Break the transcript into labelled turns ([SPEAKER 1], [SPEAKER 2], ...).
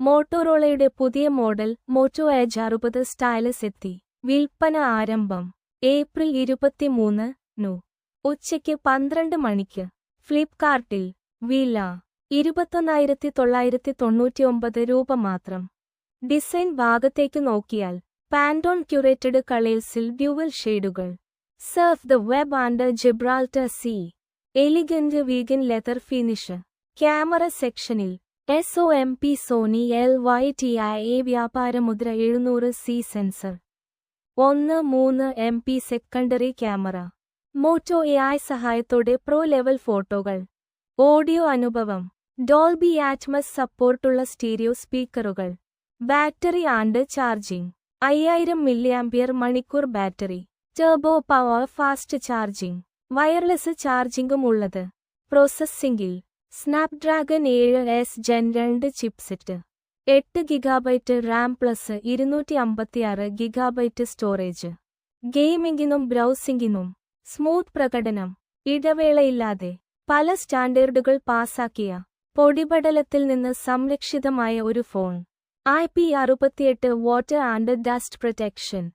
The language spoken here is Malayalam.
[SPEAKER 1] മോട്ടോറോളയുടെ പുതിയ മോഡൽ മോട്ടോ എഡ്ജ് 60 സ്റ്റൈലസ് എത്തി. വിൽപ്പന ആരംഭം ഏപ്രിൽ 23 ഉച്ചയ്ക്ക് 12 മണിക്ക്. ഫ്ലിപ്കാർട്ടിൽ വില 21,999 രൂപ മാത്രം. ഡിസൈൻ ഭാഗത്തേക്ക് നോക്കിയാൽ പാൻറ്റോൺ ക്യൂറേറ്റഡ് കളേഴ്സിൽ ഡ്യുവൽ ഷെയ്ഡുകൾ. Surf the web and Gibraltar sea. Elegant vegan leather finish. Camera സെക്ഷനിൽ SOMP സോണി LYTIA വ്യാപാരമുദ്ര 700C sensor. 1.3 MP secondary camera. Moto AI സഹായത്തോടെ പ്രോ ലെവൽ ഫോട്ടോകൾ. ഓഡിയോ അനുഭവം ഡോൾബി ആറ്റ്മസ് സപ്പോർട്ടുള്ള സ്റ്റീരിയോ സ്പീക്കറുകൾ. Battery and charging 5000 mAh battery. Turbo power fast charging. Wireless ചാർജിംഗും ഉള്ളത്. പ്രോസസ്സിംഗിൽ Snapdragon 7S Gen 2 chipset. 8 GB RAM plus 256 GB storage. ഗെയിമിംഗിനും ബ്രൗസിംഗിനും smooth പ്രകടനം. ഇടവേളയില്ലാതെ പല സ്റ്റാൻഡേർഡുകൾ പാസാക്കിയ പൊടിപടലത്തിൽ നിന്ന് സംരക്ഷിതമായ ഒരു phone. IP68 water and dust protection.